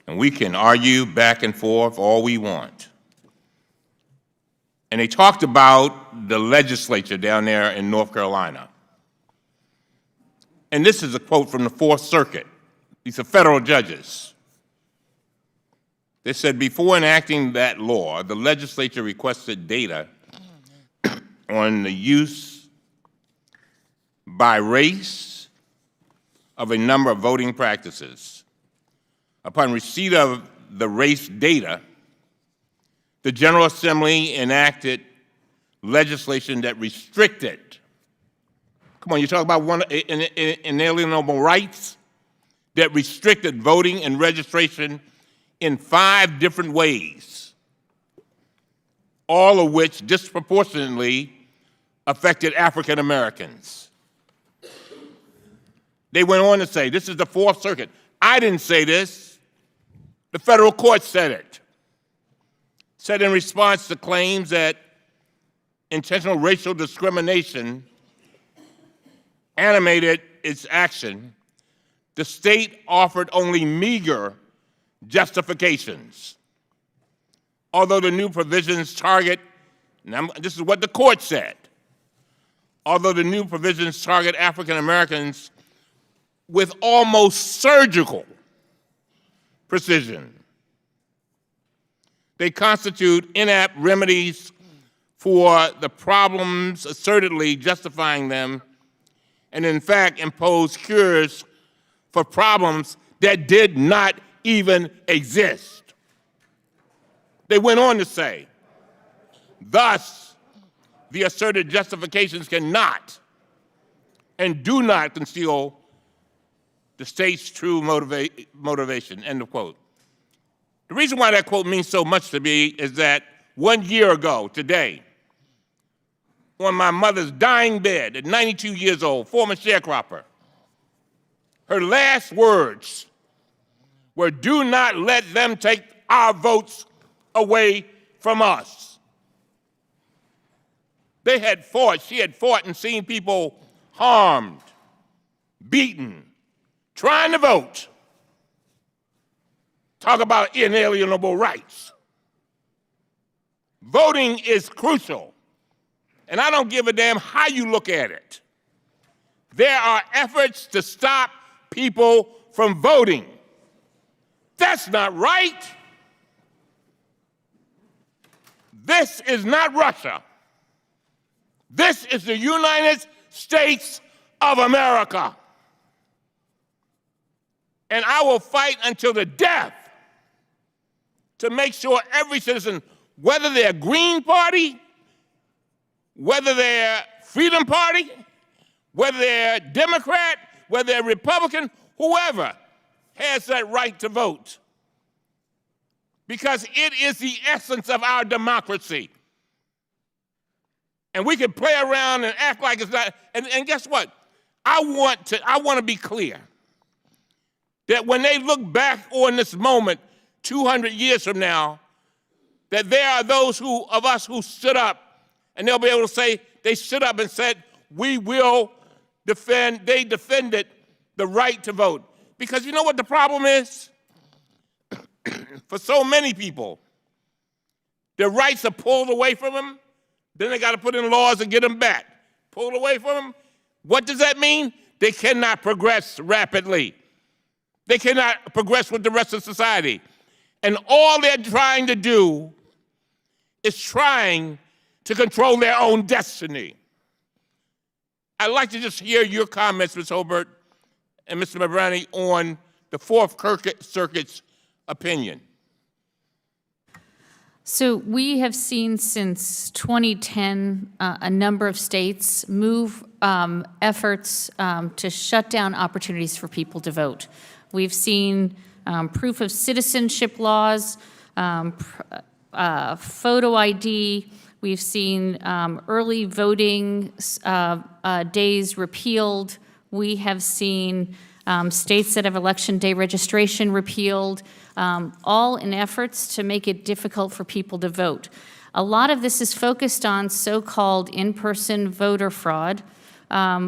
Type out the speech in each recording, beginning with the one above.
And we can argue back and forth all we want. And they talked about the legislature down there in North Carolina. And this is a quote from the Fourth Circuit. These are federal judges. They said, before enacting that law, the legislature requested data on the use by race of a number of voting practices. Upon receipt of the race data, the General Assembly enacted legislation that restricted, come on, you talk about inalienable rights, that restricted voting and registration in 5 different ways, all of which disproportionately affected African Americans. They went on to say, this is the Fourth Circuit. I didn't say this. The federal court said it. Said in response to claims that intentional racial discrimination animated its action, the state offered only meager justifications. Although the new provisions target, this is what the court said, although the new provisions target African Americans with almost surgical precision, they constitute inept remedies for the problems assertedly justifying them, and in fact impose cures for problems that did not even exist. They went on to say, thus, the asserted justifications cannot and do not conceal the state's true motivation, end of quote. The reason why that quote means so much to me is that 1 year ago today, on my mother's dying bed at 92 years old, former sharecropper, her last words were, do not let them take our votes away from us. They had fought, she had fought and seen people harmed, beaten, trying to vote. Talk about inalienable rights. Voting is crucial, and I don't give a damn how you look at it. There are efforts to stop people from voting. That's not right. This is not Russia. This is the United States of America. And I will fight until the death to make sure every citizen, whether they're Green Party, whether they're Freedom Party, whether they're Democrat, whether they're Republican, whoever has that right to vote. Because it is the essence of our democracy. And we can play around and act like it's not, and guess what? I want to be clear that when they look back on this moment 200 years from now, that there are those of us who stood up, and they'll be able to say they stood up and said, we will defend, they defended the right to vote. Because you know what the problem is? For so many people, their rights are pulled away from them, then they got to put in laws to get them back. Pulled away from them. What does that mean? They cannot progress rapidly. They cannot progress with the rest of society. And all they're trying to do is trying to control their own destiny. I'd like to just hear your comments, Ms. Hobart and Mr. Mabrani, on the Fourth Circuit's opinion. So we have seen since 2010 a number of states move efforts to shut down opportunities for people to vote. We've seen proof of citizenship laws, photo ID. We've seen early voting days repealed. We have seen states that have election day registration repealed, all in efforts to make it difficult for people to vote. A lot of this is focused on so-called in-person voter fraud,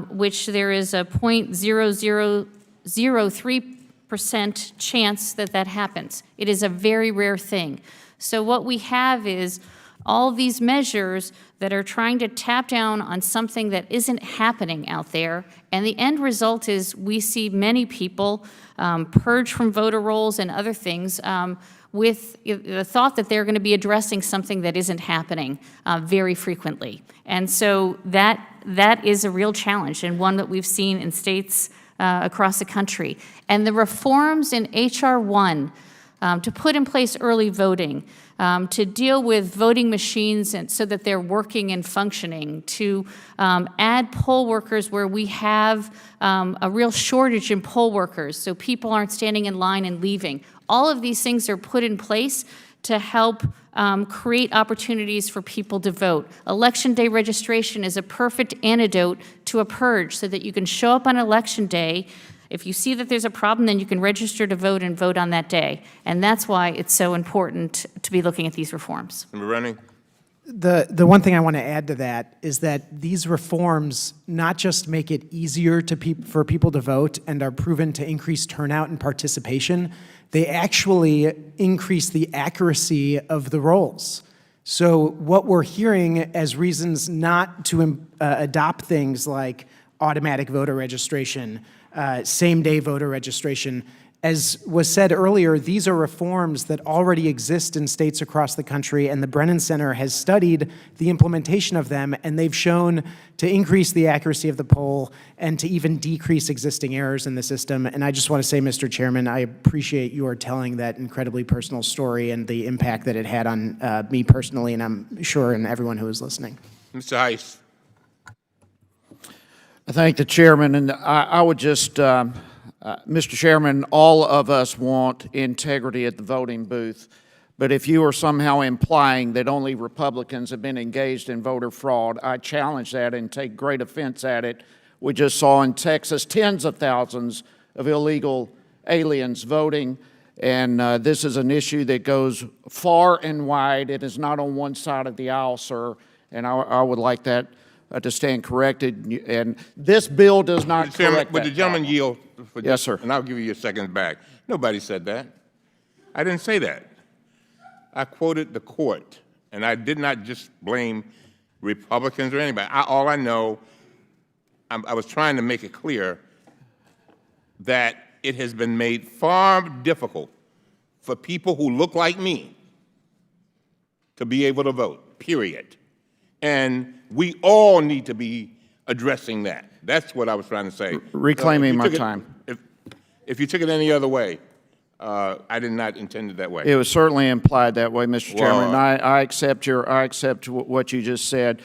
which there is a 0.0003% percent chance that that happens. It is a very rare thing. So what we have is all these measures that are trying to tap down on something that isn't happening out there, and the end result is we see many people purge from voter rolls and other things with the thought that they're going to be addressing something that isn't happening very frequently. And so that is a real challenge, and one that we've seen in states across the country. And the reforms in H.R. 1 to put in place early voting, to deal with voting machines and so that they're working and functioning, to add poll workers where we have a real shortage in poll workers, so people aren't standing in line and leaving. All of these things are put in place to help create opportunities for people to vote. Election day registration is a perfect antidote to a purge so that you can show up on election day. If you see that there's a problem, then you can register to vote and vote on that day. And that's why it's so important to be looking at these reforms. Member Running. The one thing I want to add to that is that these reforms not just make it easier for people to vote and are proven to increase turnout and participation, they actually increase the accuracy of the rolls. So what we're hearing as reasons not to adopt things like automatic voter registration, same-day voter registration. As was said earlier, these are reforms that already exist in states across the country, and the Brennan Center has studied the implementation of them, and they've shown to increase the accuracy of the poll and to even decrease existing errors in the system. And I just want to say, Mr. Chairman, I appreciate your telling that incredibly personal story and the impact that it had on me personally, and I'm sure on everyone who is listening. Mr. Heiss. I thank the chairman, and I would just, Mr. Chairman, all of us want integrity at the voting booth, but if you are somehow implying that only Republicans have been engaged in voter fraud, I challenge that and take great offense at it. We just saw in Texas tens of thousands of illegal aliens voting, and this is an issue that goes far and wide. It is not on one side of the aisle, sir, and I would like that to stand corrected, and this bill does not correct Would that the gentleman problem. yield? For Yes, sir. And I'll give you your seconds back. Nobody said that. I didn't say that. I quoted the court, and I did not just blame Republicans or anybody. All I know, I was trying to make it clear that it has been made far difficult for people who look like me to be able to vote, period. And we all need to be addressing that. That's what I was trying to say. Reclaiming my time. If you took it any other way, I did not intend it that way. It was certainly implied that way, Mr. Chairman, and Well, I accept what you just said.